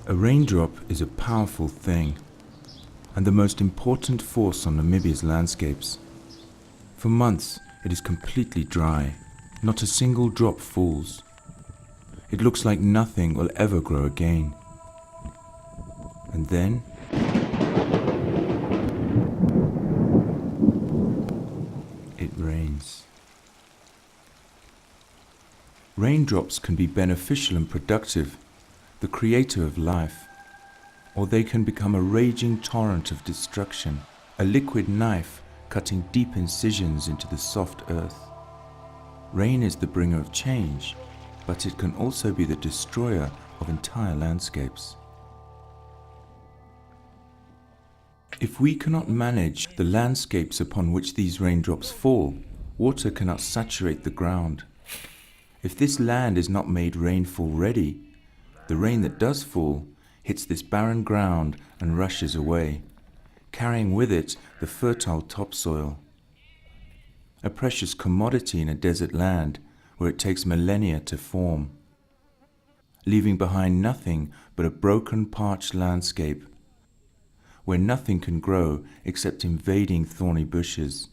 A raindrop is a powerful thing and the most important force on Namibia's landscapes. For months, it is completely dry. Not a single drop falls. It looks like nothing will ever grow again. And then, it rains. Raindrops can be beneficial and productive, the creator of life, or they can become a raging torrent of destruction, a liquid knife cutting deep incisions into the soft earth. Rain is the bringer of change, but it can also be the destroyer of entire landscapes. If we cannot manage the landscapes upon which these raindrops fall, water cannot saturate the ground. If this land is not made rainfall ready, the rain that does fall hits this barren ground and rushes away, carrying with it the fertile topsoil, a precious commodity in a desert land where it takes millennia to form, leaving behind nothing but a broken, parched landscape where nothing can grow except invading thorny bushes.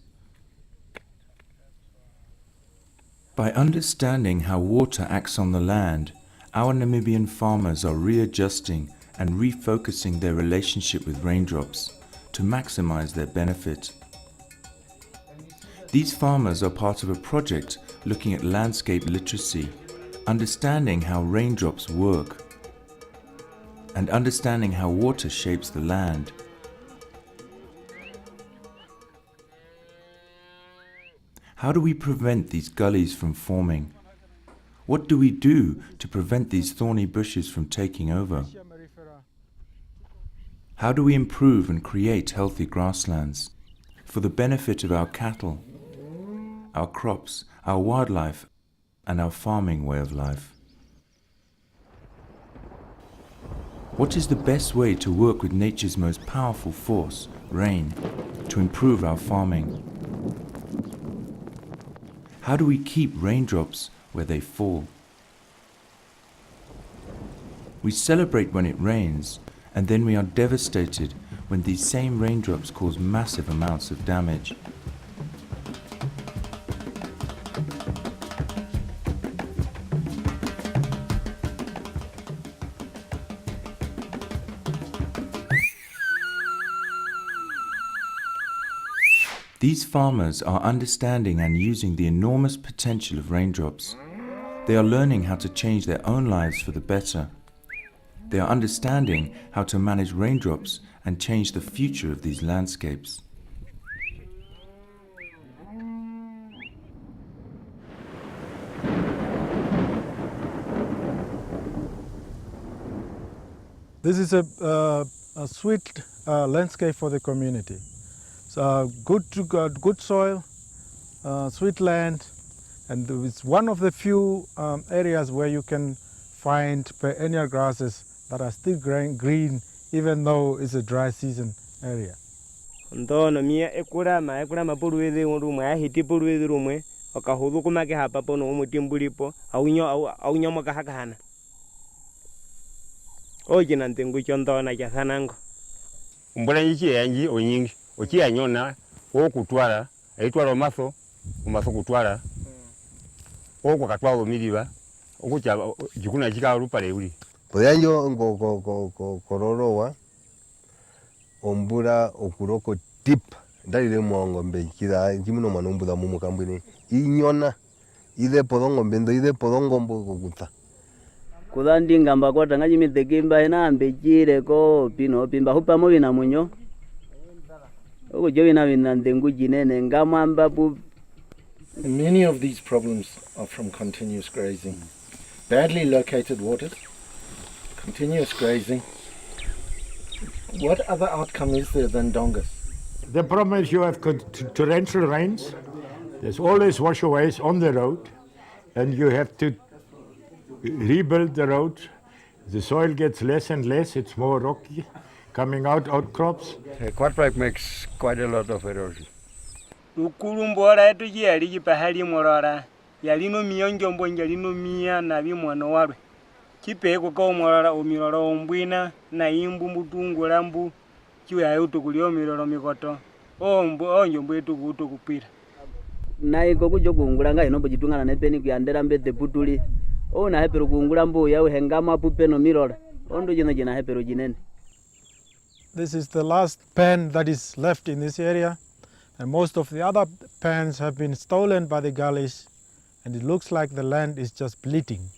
By understanding how water acts on the land, our Namibian farmers are readjusting and refocusing their relationship with raindrops to maximize their benefit. These farmers are part of a project looking at landscape literacy, understanding how raindrops work, and understanding how water shapes the land. How do we prevent these gullies from forming? What do we do to prevent these thorny bushes from taking over? How do we improve and create healthy grasslands for the benefit of our cattle, our crops, our wildlife, and our farming way of life? What is the best way to work with nature's most powerful force, rain, to improve our farming? How do we keep raindrops where they fall? We celebrate when it rains, and then we are devastated when these same raindrops cause massive amounts of damage. These farmers are understanding and using the enormous potential of raindrops. They are learning how to change their own lives for the better. They are understanding how to manage raindrops and change the future of these landscapes. This is a sweet landscape for the community. So good soil, sweet land, and it's one of the few areas where you can find perennial grasses that are still green even though it's a dry season area. Ndono mia ekura mapuru wezi rumwe ahiti puru wezi rumwe okahudu kumake hapa pono umutimbulipo aunyo makahakana oje nantengu chondona kyasanango umbona yichi yanji onyingi ochi anyona okutwala aitwala maso kutwala okwo katwalo miliba okucha jikuna chikalupa uli poyanjo kororowa ombura okuroko tip ndalile mwongo mbekira kimino manombuda mu kambwini inyona ile podongo mbendo ile podongo mbokuta kudandi ngamba kwata ngaji mitegimba ina mbekire ko pino pimba hupa mo bina munyo ogo jo bina ndengu jinene ngamamba bu. Many of these problems are from continuous grazing. Badly located waters, continuous grazing. What other outcome is there than dongas? The problem is you have torrential rains. There's always washaways on the road, and you have to rebuild the road. The soil gets less and less, it's more rocky, coming out outcrops. The quadpipe makes quite a lot of erosion. Ukulumbora etu yali pahali morora yalino miyonjo mbonja lino miya na bimwano warwe chipeko ka omilolo ombwina na imbu mutungu lambu chiwe utukuli omilolo mikoto onjo mbwetu utukupira naiko kujo kungula ngai nombo chitungana nepeni kuyandera mbete putuli ona hepero kungula mbu ya uhengama apu peno milola ondo jina hepero jinene. This is the last pen that is left in this area, and most of the other pens have been stolen by the gullies, and it looks like the land is just bleeding.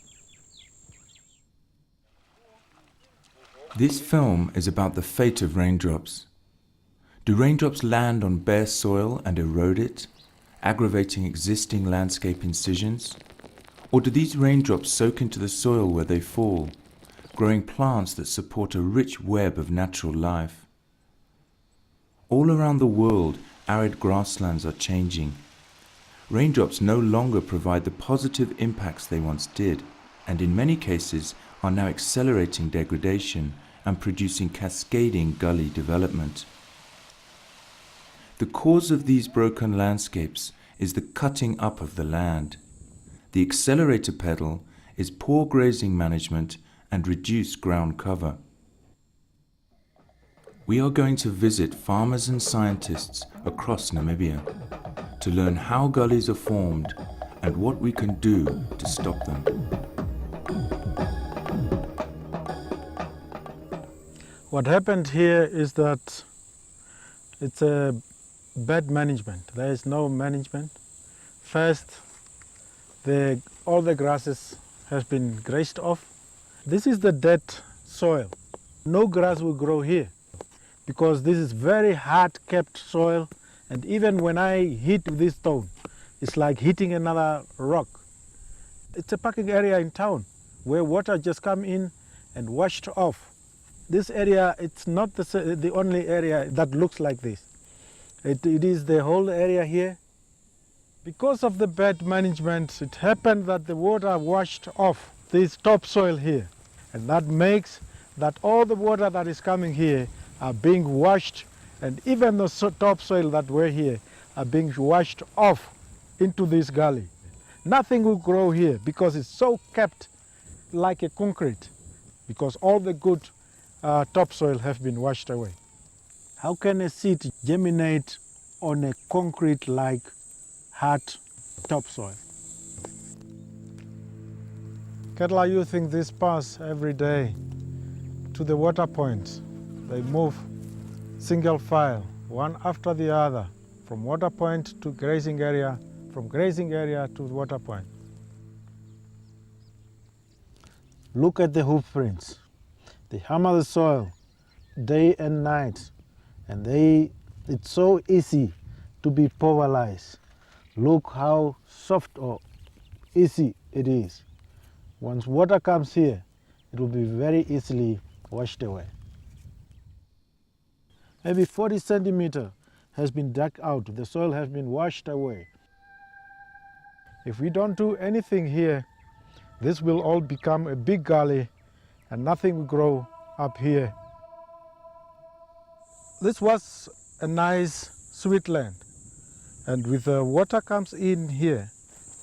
This film is about the fate of raindrops. Do raindrops land on bare soil and erode it, aggravating existing landscape incisions? Or do these raindrops soak into the soil where they fall, growing plants that support a rich web of natural life? All around the world, arid grasslands are changing. Raindrops no longer provide the positive impacts they once did, and in many cases are now accelerating degradation and producing cascading gully development. The cause of these broken landscapes is the cutting up of the land. The accelerator pedal is poor grazing management and reduced ground cover. We are going to visit farmers and scientists across Namibia to learn how gullies are formed and what we can do to stop them. What happened here is that it's a bad management. There is no management. First, all the grasses has been grazed off. This is the dead soil. No grass will grow here because this is very hard kept soil, and even when I hit this stone, it's like hitting another rock. It's a parking area in town where water just come in and washed off. This area, it's not the only area that looks like this. It is the whole area here. Because of the bad management, it happened that the water washed off this topsoil here. And that makes that all the water that is coming here are being washed, and even the topsoil that were here are being washed off into this gully. Nothing will grow here because it's so kept like a concrete, because all the good topsoil have been washed away. How can a seed germinate on a concrete-like hard topsoil? Cattle are using this pass every day to the water points. They move single file, one after the other, from water point to grazing area, from grazing area to water point. Look at the hoof prints. They hammer the soil day and night, and it's so easy to be pulverized. Look how soft or easy it is. Once water comes here, it will be very easily washed away. Maybe 40 centimeters has been dug out. The soil has been washed away. If we don't do anything here, this will all become a big gully and nothing will grow up here. This was a nice sweet land, and with the water comes in here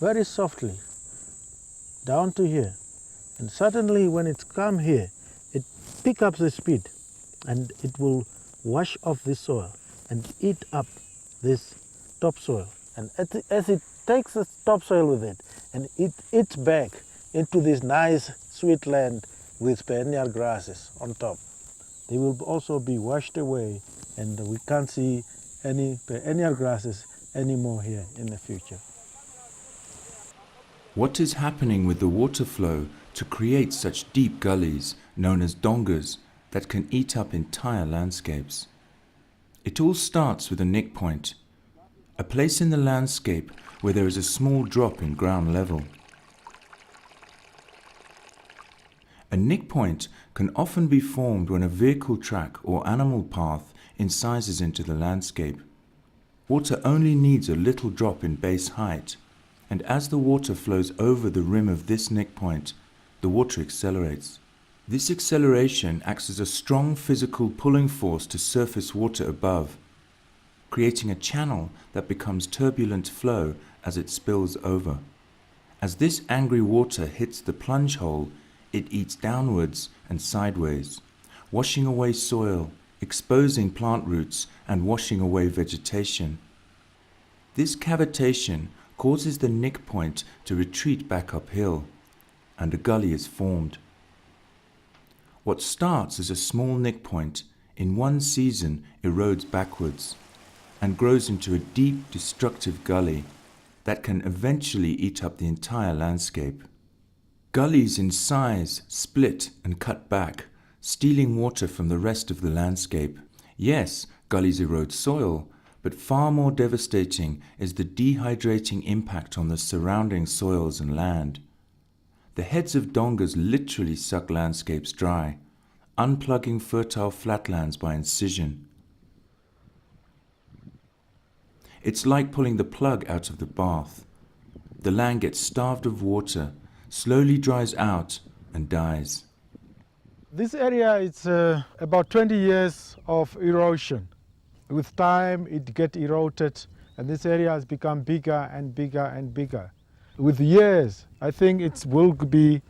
very softly down to here, and suddenly when it's come here, it picks up the speed and it will wash off this soil and eat up this topsoil, and as it takes the topsoil with it and it eats back into this nice sweet land with perennial grasses on top, they will also be washed away, and we can't see any perennial grasses anymore here in the future. What is happening with the water flow to create such deep gullies known as dongas that can eat up entire landscapes? It all starts with a nick point, a place in the landscape where there is a small drop in ground level. A nick point can often be formed when a vehicle track or animal path incises into the landscape. Water only needs a little drop in base height, and as the water flows over the rim of this nick point, the water accelerates. This acceleration acts as a strong physical pulling force to surface water above, creating a channel that becomes turbulent flow as it spills over. As this angry water hits the plunge hole, it eats downwards and sideways, washing away soil, exposing plant roots and washing away vegetation. This cavitation causes the nick point to retreat back uphill, and a gully is formed. What starts as a small nick point in one season erodes backwards and grows into a deep, destructive gully that can eventually eat up the entire landscape. Gullies in size split and cut back, stealing water from the rest of the landscape. Yes, gullies erode soil, but far more devastating is the dehydrating impact on the surrounding soils and land. The heads of dongas literally suck landscapes dry, unplugging fertile flatlands by incision. It's like pulling the plug out of the bath. The land gets starved of water, slowly dries out and dies. This area is about 20 years of erosion. With time it gets eroded and this area has become bigger and bigger and bigger. With years, I think it will be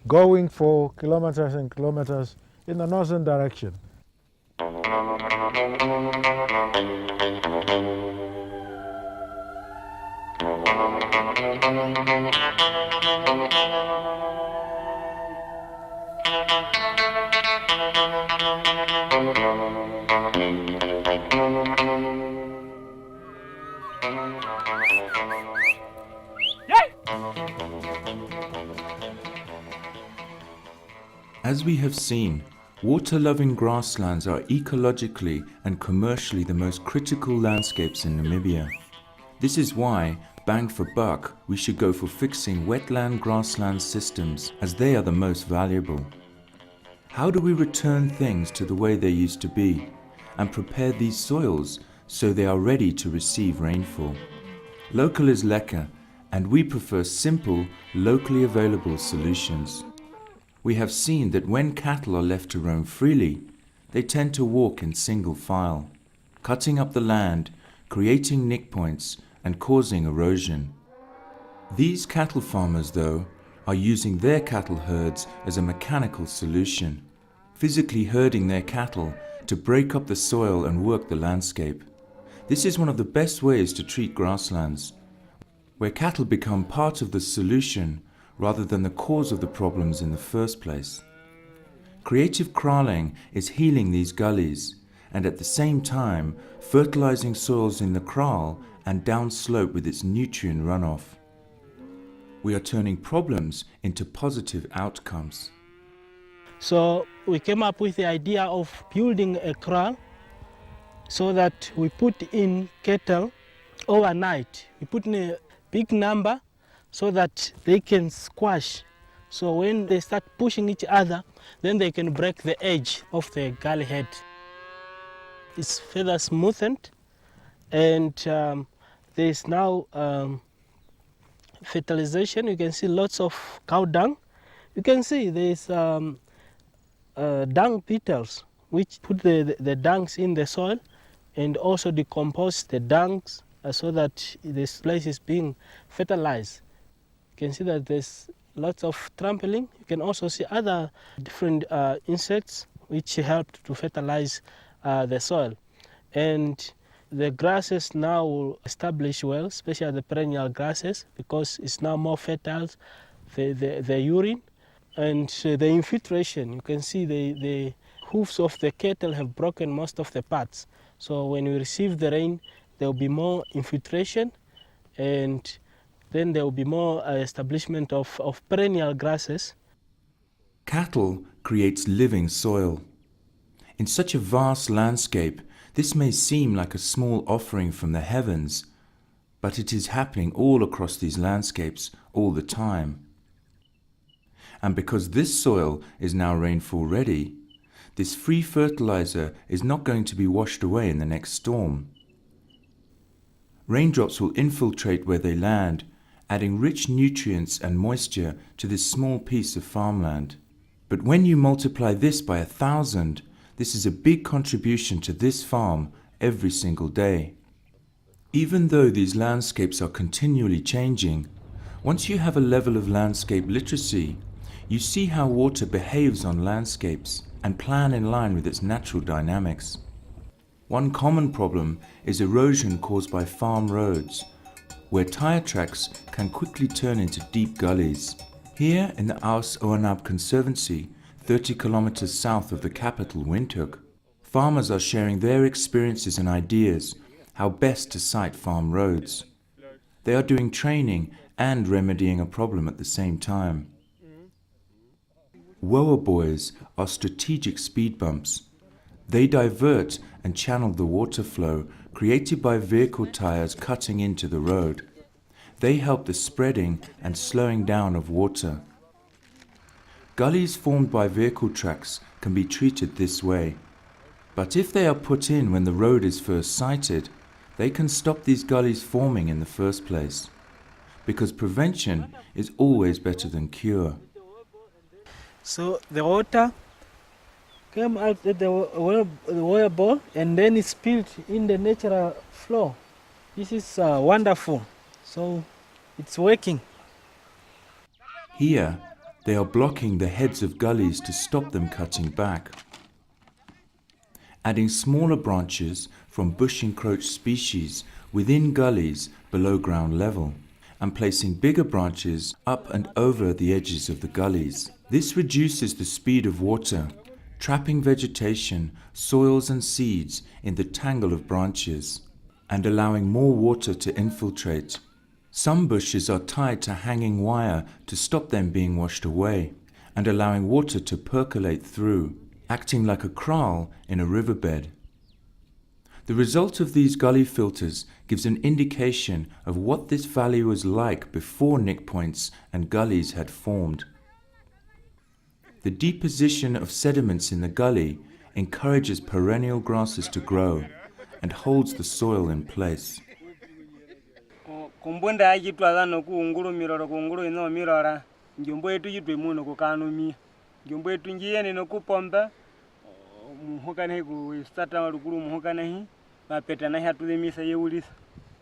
going for kilometers and kilometers in the northern direction. As we have seen, water-loving grasslands are ecologically and commercially the most critical landscapes in Namibia. This is why, bang for buck, we should go for fixing wetland grassland systems as they are the most valuable. How do we return things to the way they used to be and prepare these soils so they are ready to receive rainfall? Local is lekker, and we prefer simple, locally available solutions. We have seen that when cattle are left to roam freely, they tend to walk in single file, cutting up the land, creating nick points, and causing erosion. These cattle farmers, though, are using their cattle herds as a mechanical solution, physically herding their cattle to break up the soil and work the landscape. This is one of the best ways to treat grasslands, where cattle become part of the solution rather than the cause of the problems in the first place. Creative kraling is healing these gullies and at the same time fertilizing soils in the kraal and downslope with its nutrient runoff. We are turning problems into positive outcomes. So we came up with the idea of building a kraal so that we put in cattle overnight. We put in a big number so that they can squash. So when they start pushing each other, then they can break the edge of the gully head. It's further smoothened, and there's now fertilization. You can see lots of cow dung. You can see there's dung beetles, which put the dungs in the soil and also decompose the dungs so that this place is being fertilized. You can see that there's lots of trampling. You can also see other different insects which help to fertilize the soil. And the grasses now will establish well, especially the perennial grasses, because it's now more fertile, the urine. And the infiltration, you can see the hoofs of the cattle have broken most of the parts. So when we receive the rain, there will be more infiltration, and then there will be more establishment of perennial grasses. Cattle creates living soil. In such a vast landscape, this may seem like a small offering from the heavens, but it is happening all across these landscapes all the time. And because this soil is now rainfall ready, this free fertilizer is not going to be washed away in the next storm. Raindrops will infiltrate where they land, adding rich nutrients and moisture to this small piece of farmland. But when you multiply this by 1,000, this is a big contribution to this farm every single day. Even though these landscapes are continually changing, once you have a level of landscape literacy, You see how water behaves on landscapes and plan in line with its natural dynamics. One common problem is erosion caused by farm roads, where tire tracks can quickly turn into deep gullies. Here in the Aus Oanab Conservancy, 30 kilometers south of the capital Windhoek, farmers are sharing their experiences and ideas how best to site farm roads. They are doing training and remedying a problem at the same time. Woa buoys are strategic speed bumps. They divert and channel the water flow created by vehicle tires cutting into the road. They help the spreading and slowing down of water. Gullies formed by vehicle tracks can be treated this way. But if they are put in when the road is first sited, they can stop these gullies forming in the first place. Because prevention is always better than cure. So the water came out at the water ball and then it spilled in the natural flow. This is wonderful. So it's working. Here, they are blocking the heads of gullies to stop them cutting back. Adding smaller branches from bush encroached species within gullies below ground level, and placing bigger branches up and over the edges of the gullies. This reduces the speed of water, trapping vegetation, soils and seeds in the tangle of branches, and allowing more water to infiltrate. Some bushes are tied to hanging wire to stop them being washed away, and allowing water to percolate through, acting like a kraal in a riverbed. The result of these gully filters gives an indication of what this valley was like before nick points and gullies had formed. The deposition of sediments in the gully encourages perennial grasses to grow and holds the soil in place. Kumbunda ajitwa no kuunguru miroro kuunguru ino mirora njumbo yetu yitwe muno kukanumia njumbo yetu njiye no kupomba muhokane ku starta walukuru muhokane mapeta na hatulemisa yeulisa.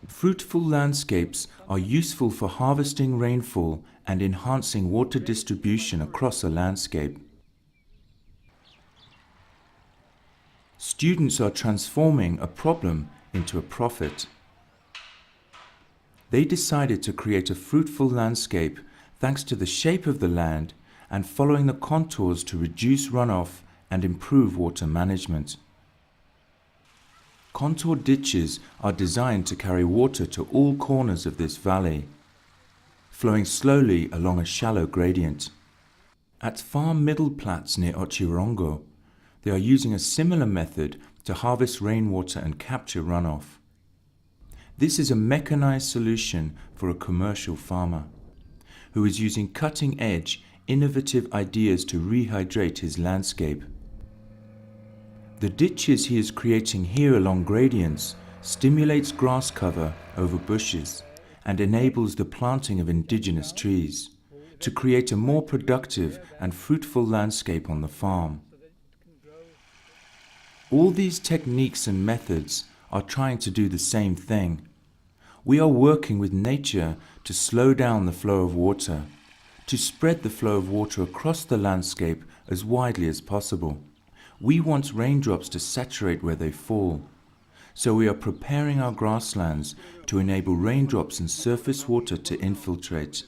Fruitful landscapes are useful for harvesting rainfall and enhancing water distribution across a landscape. Students are transforming a problem into a profit. They decided to create a fruitful landscape thanks to the shape of the land and following the contours to reduce runoff and improve water management. Contour ditches are designed to carry water to all corners of this valley, flowing slowly along a shallow gradient. At Farm Middelplats near Ochirongo, they are using a similar method to harvest rainwater and capture runoff. This is a mechanized solution for a commercial farmer who is using cutting-edge, innovative ideas to rehydrate his landscape. The ditches he is creating here along gradients stimulates grass cover over bushes and enables the planting of indigenous trees to create a more productive and fruitful landscape on the farm. All these techniques and methods are trying to do the same thing. We are working with nature to slow down the flow of water, to spread the flow of water across the landscape as widely as possible. We want raindrops to saturate where they fall, so we are preparing our grasslands to enable raindrops and surface water to infiltrate,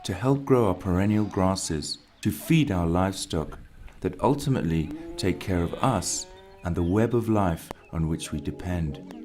to help grow our perennial grasses, to feed our livestock that ultimately take care of us and the web of life on which we depend.